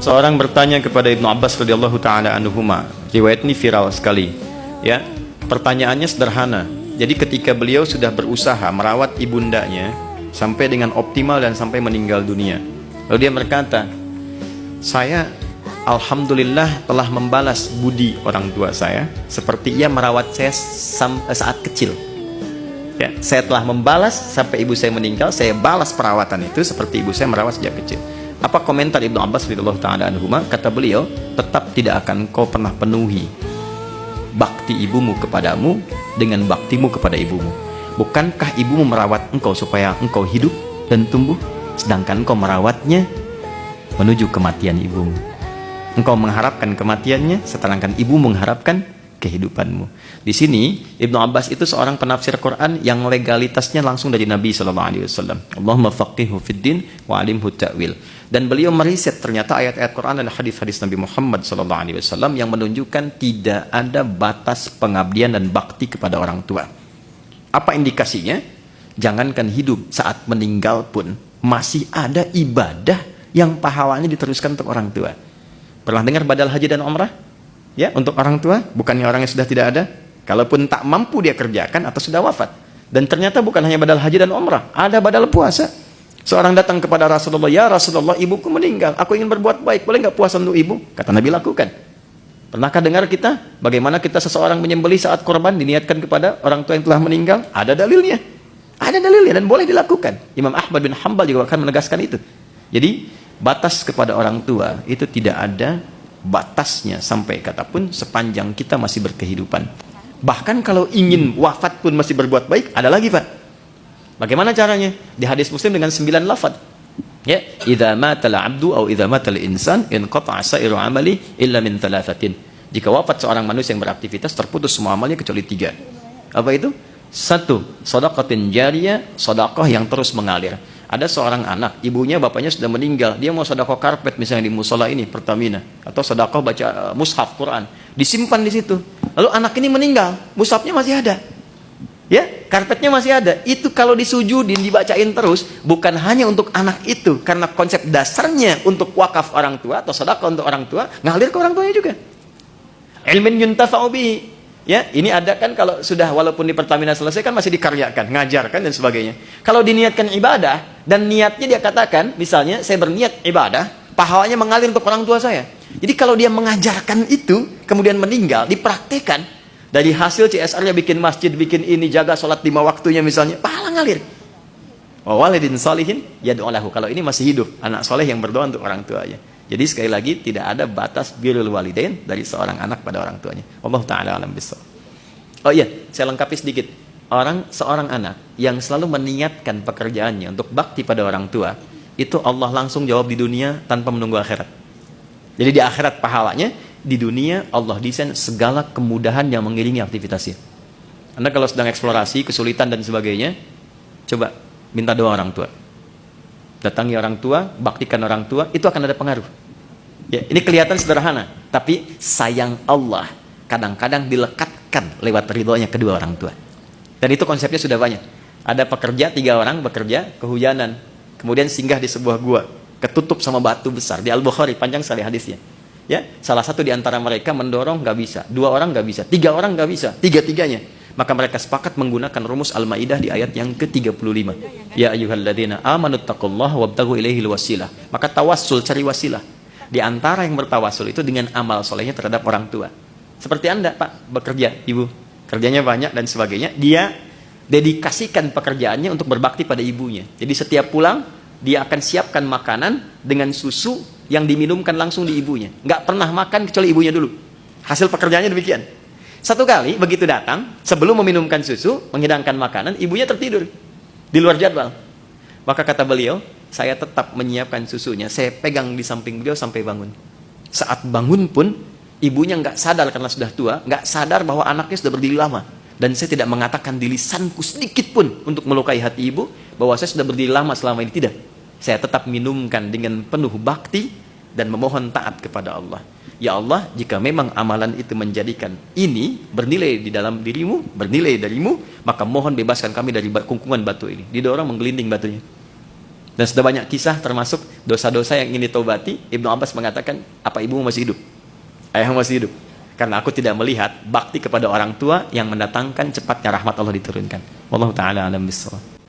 Seorang bertanya kepada Ibnu Abbas radhiyallahu taala anhuma. Riwayat ini viral sekali. Ya, pertanyaannya sederhana. Jadi ketika beliau sudah berusaha merawat ibundanya sampai dengan optimal dan sampai meninggal dunia, lalu dia berkata, saya alhamdulillah telah membalas budi orang tua saya seperti ia merawat saya saat kecil. Ya, saya telah membalas sampai ibu saya meninggal, saya balas perawatan itu seperti ibu saya merawat sejak kecil. Apa komentar Ibnu Abbas radhiyallahu taala anhuma? Kata beliau, tetap tidak akan kau pernah penuhi bakti ibumu kepadamu dengan baktimu kepada ibumu. Bukankah ibumu merawat engkau supaya engkau hidup dan tumbuh, sedangkan engkau merawatnya menuju kematian ibumu. Engkau mengharapkan kematiannya, sedangkan ibu mengharapkan kehidupanmu. Di sini Ibnu Abbas itu seorang penafsir Quran yang legalitasnya langsung dari Nabi SAW. Allahumma faqihhu fid din wa alimhu ta'wil. Dan beliau meriset ternyata ayat-ayat Quran dan hadis-hadis Nabi Muhammad SAW yang menunjukkan tidak ada batas pengabdian dan bakti kepada orang tua. Apa indikasinya? Jangankan hidup, saat meninggal pun masih ada ibadah yang pahalanya diteruskan untuk orang tua. Pernah dengar badal haji dan umrah? Ya, untuk orang tua, bukannya orang yang sudah tidak ada, kalaupun tak mampu dia kerjakan atau sudah wafat. Dan ternyata bukan hanya badal haji dan umrah, ada badal puasa. Seorang datang kepada Rasulullah, ya Rasulullah, ibuku meninggal, aku ingin berbuat baik, boleh nggak puasa untuk ibu? Kata Nabi, lakukan. Pernahkah dengar kita bagaimana kita seseorang menyembelih saat korban diniatkan kepada orang tua yang telah meninggal? Ada dalilnya, dan boleh dilakukan. Imam Ahmad bin Hanbal juga akan menegaskan itu. Jadi batas kepada orang tua itu tidak ada batasnya sampai katapun sepanjang kita masih berkehidupan. Bahkan kalau ingin wafat pun masih berbuat baik, ada lagi Pak. Bagaimana caranya? Di hadis Muslim dengan 9 lafaz. Ya, idza matal 'abdu atau idza matal insan inqata'a sa'iru 'amali illa min thalathatin. Jika wafat seorang manusia yang beraktivitas, terputus semua amalnya kecuali 3. Apa itu? 1, shadaqatin jariyah, sedekah yang terus mengalir. Ada seorang anak, ibunya bapaknya sudah meninggal, dia mau sedekah karpet misalnya di musola ini Pertamina, atau sedekah baca mushaf Quran, disimpan di situ. Lalu anak ini meninggal, mushafnya masih ada. Ya, karpetnya masih ada. Itu kalau disujudin, dibacain terus, bukan hanya untuk anak itu, karena konsep dasarnya untuk wakaf orang tua atau sedekah untuk orang tua, ngalir ke orang tuanya juga. Ilmin yuntafa'u bihi. Ya, ini ada kan kalau sudah walaupun di Pertamina selesai kan masih dikaryakan, ngajarkan dan sebagainya. Kalau diniatkan ibadah dan niatnya dia katakan, misalnya saya berniat ibadah, pahalanya mengalir untuk orang tua saya. Jadi kalau dia mengajarkan itu, kemudian meninggal, dipraktekkan, dari hasil CSR-nya bikin masjid, bikin ini, jaga sholat 5 waktunya misalnya, pahala ngalir. Wa walidin shalihin yad'u lahu. Kalau ini masih hidup, anak soleh yang berdoa untuk orang tuanya. Jadi sekali lagi tidak ada batas birrul walidain dari seorang anak pada orang tuanya. Wallahu taala alam bissawab. Oh iya, saya lengkapi sedikit. Seorang anak yang selalu meniatkan pekerjaannya untuk bakti pada orang tua, itu Allah langsung jawab di dunia tanpa menunggu akhirat. Jadi di akhirat pahalanya, di dunia Allah desain segala kemudahan yang mengiringi aktivitasnya. Anda kalau sedang eksplorasi, kesulitan dan sebagainya, coba minta doa orang tua. Datangi orang tua, baktikan orang tua, itu akan ada pengaruh. Ya, ini kelihatan sederhana, tapi sayang Allah kadang-kadang dilekatkan lewat ridhonya kedua orang tua. Dan itu konsepnya sudah banyak. Ada pekerja, 3 orang bekerja, kehujanan, kemudian singgah di sebuah gua, ketutup sama batu besar. Di Al-Bukhari, panjang sekali hadisnya. Ya, salah satu di antara mereka mendorong, nggak bisa. 2 orang nggak bisa. 3 orang nggak bisa. 3-tiganya. Maka mereka sepakat menggunakan rumus Al-Maidah di ayat yang ke-35. Ya ayyuhalladzina amanu taqullaha wabtaghu ilaihil wasilah. Maka tawassul, cari wasilah. Di antara yang bertawassul itu dengan amal solehnya terhadap orang tua. Seperti Anda, Pak, bekerja, Ibu. Kerjanya banyak dan sebagainya. Dia dedikasikan pekerjaannya untuk berbakti pada ibunya. Jadi setiap pulang, dia akan siapkan makanan dengan susu yang diminumkan langsung di ibunya. Nggak pernah makan kecuali ibunya dulu. Hasil pekerjaannya demikian. Satu kali begitu datang, sebelum meminumkan susu, menghidangkan makanan, ibunya tertidur di luar jadwal. Maka kata beliau, saya tetap menyiapkan susunya, saya pegang di samping beliau sampai bangun. Saat bangun pun, ibunya nggak sadar karena sudah tua, nggak sadar bahwa anaknya sudah berdiri lama. Dan saya tidak mengatakan di lisanku sedikit pun untuk melukai hati ibu, bahwa saya sudah berdiri lama selama ini, tidak. Saya tetap minumkan dengan penuh bakti dan memohon taat kepada Allah. Ya Allah, jika memang amalan itu menjadikan ini bernilai di dalam dirimu, bernilai darimu, maka mohon bebaskan kami dari kungkungan batu ini. Didorong menggelinding batunya. Dan sudah banyak kisah termasuk dosa-dosa yang ingin ditobati. Ibnu Abbas mengatakan, apa ibumu masih hidup? Ayahmu masih hidup? Karena aku tidak melihat bakti kepada orang tua yang mendatangkan cepatnya rahmat Allah diturunkan. Wallahu ta'ala alam bissawab.